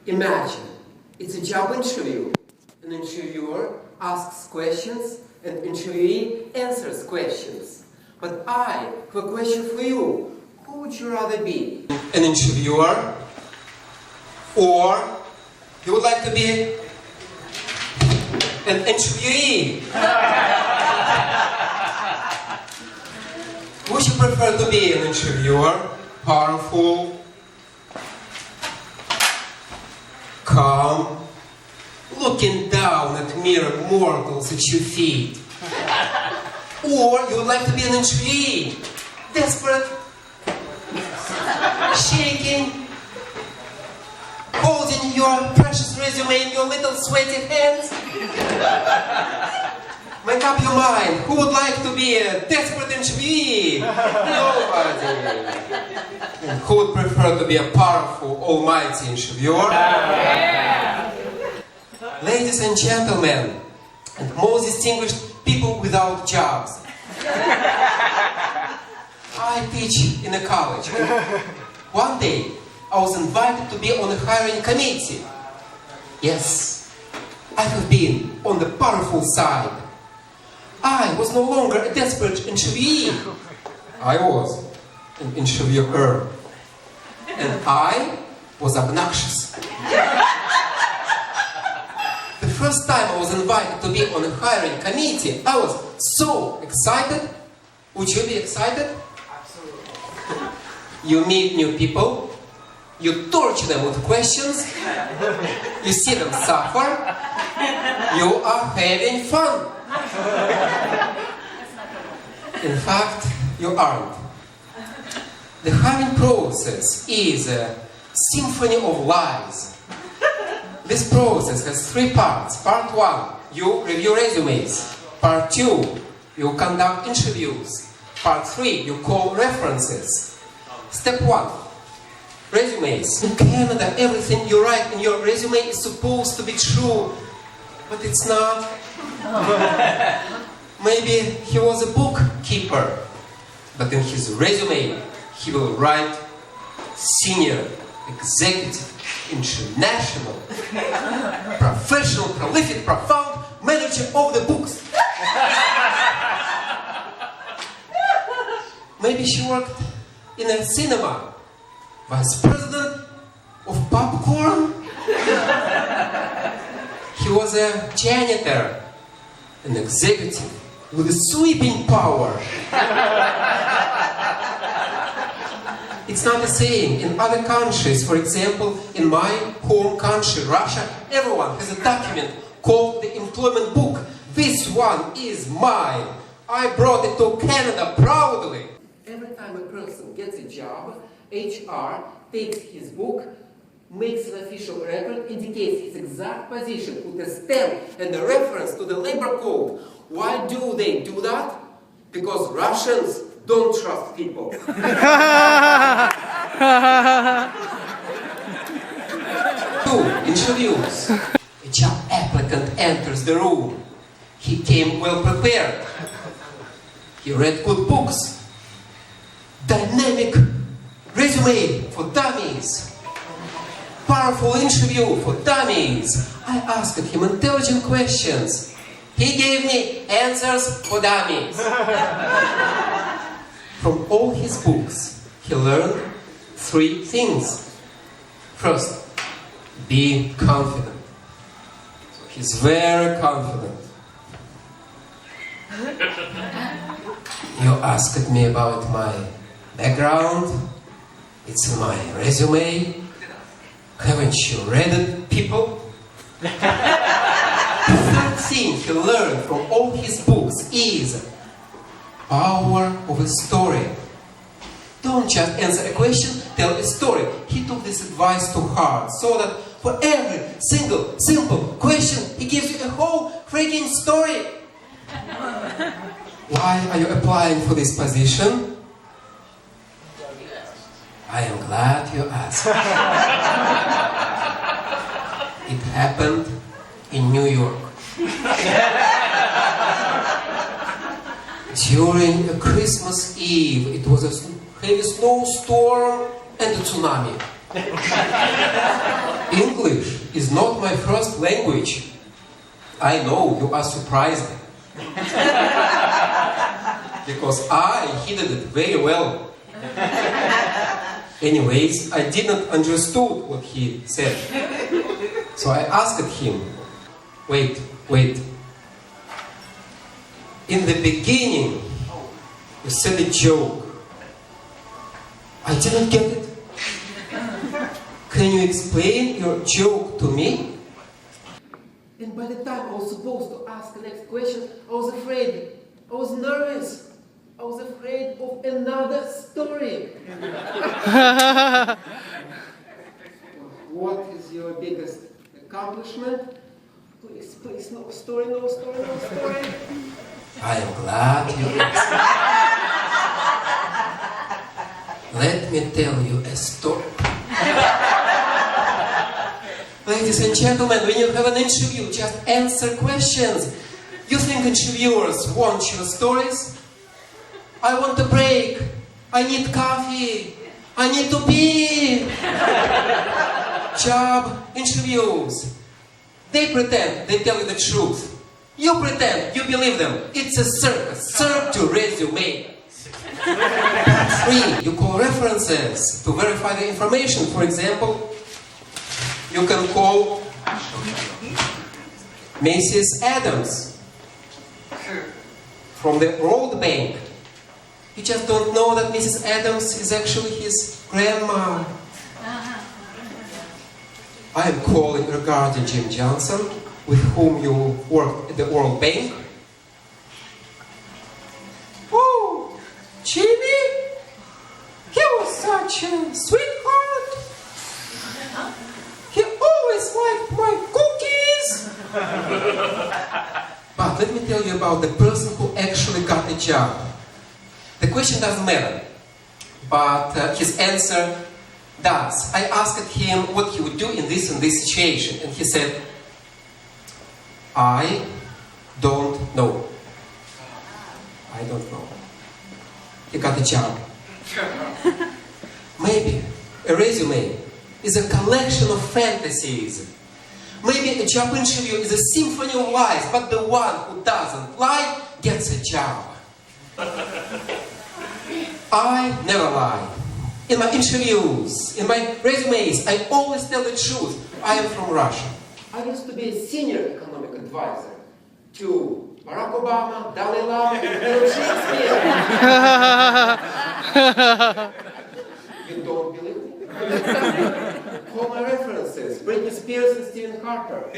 Imagine, it's a job interview. An interviewer asks questions and interviewee answers questions. But I have a question for you. Who would you rather be? An interviewer? Or you would like to be an interviewee? Would you prefer to be an interviewer? Powerful, calm, looking down at mere mortals at your feet. Or you would like to be an interviewee, desperate, shaking, holding your precious resume in your little sweaty hands. Make up your mind. Who would like to be a desperate interviewee? Nobody. And who would prefer to be a powerful, almighty interviewer? Yeah. Ladies and gentlemen, and most distinguished people without jobs. I teach in a college. One day, I was invited to be on a hiring committee. Yes, I have been on the powerful side. I was no longer a desperate interviewee. I was an interviewer. And I was obnoxious. The first time I was invited to be on a hiring committee, I was so excited. Would you be excited? Absolutely. You meet new people. You torture them with questions. You see them suffer. You are having fun. In fact, you aren't. The hiring process is a symphony of lies. This process has three parts. Part 1, you review resumes. Part 2, you conduct interviews. Part 3, you call references. Step 1, resumes. In Canada, everything you write in your resume is supposed to be true, but it's not. Maybe he was a bookkeeper, but in his resume he will write senior, executive, international, professional, prolific, profound manager of the books. Maybe she worked in a cinema, vice president of popcorn. He was a janitor, an executive with a sweeping power. It's not the same. In other countries, for example, in my home country, Russia, everyone has a document called the employment book. This one is mine. I brought it to Canada proudly. Every time a person gets a job, HR takes his book, makes an official record, indicates his exact position with a stamp and a reference to the labor code. Why do they do that? Because Russians don't trust people. 2 interviews. A job applicant enters the room. He came well prepared. He read good books. Dynamic resume for dummies. Powerful interview for dummies. I asked him intelligent questions. He gave me answers for dummies. From all his books, he learned 3 things. First, be confident. So he's very confident. You asked me about my background. It's in my resume. Haven't you read it, people? The third thing he learned from all his books is power of a story. Don't just answer a question, tell a story. He took this advice to heart, so that for every single simple question, he gives you a whole freaking story. Why are you applying for this position? I am glad you asked. It happened in New York. During a Christmas Eve, it was a heavy snowstorm and a tsunami. English is not my first language. I know you are surprised. Because I hid it very well. Anyways, I didn't understood what he said. So I asked him, wait. In the beginning, you said a joke. I didn't get it. Can you explain your joke to me? And by the time I was supposed to ask the next question, I was afraid. I was nervous. I was afraid of another story. What is your biggest accomplishment? Please, no story. I am glad you asked. Let me tell you a story. Ladies and gentlemen, when you have an interview, just answer questions. You think interviewers want your stories? I want a break. I need coffee. I need to pee. Job interviews. They pretend they tell you the truth. You pretend you believe them. It's a circus. Serve to resume. 3. You call references to verify the information. For example, you can call Mrs. Adams from the World Bank. You just don't know that Mrs. Adams is actually his grandma. I am calling regarding Jim Johnson, with whom you worked at the World Bank. Oh, Jimmy? He was such a sweetheart. He always liked my cookies. But let me tell you about the person who actually got the job. The question doesn't matter, but his answer does. I asked him what he would do in this situation, and he said, I don't know. I don't know. He got the job. Maybe a resume is a collection of fantasies. Maybe a job interview is a symphony of lies, but the one who doesn't lie gets a job. I never lie. In my interviews, in my resumes, I always tell the truth. I am from Russia. I used to be a senior economic advisor to Barack Obama, Dalai Lama, and William Shakespeare. You don't believe me? Call my references, Britney Spears and Stephen Harper.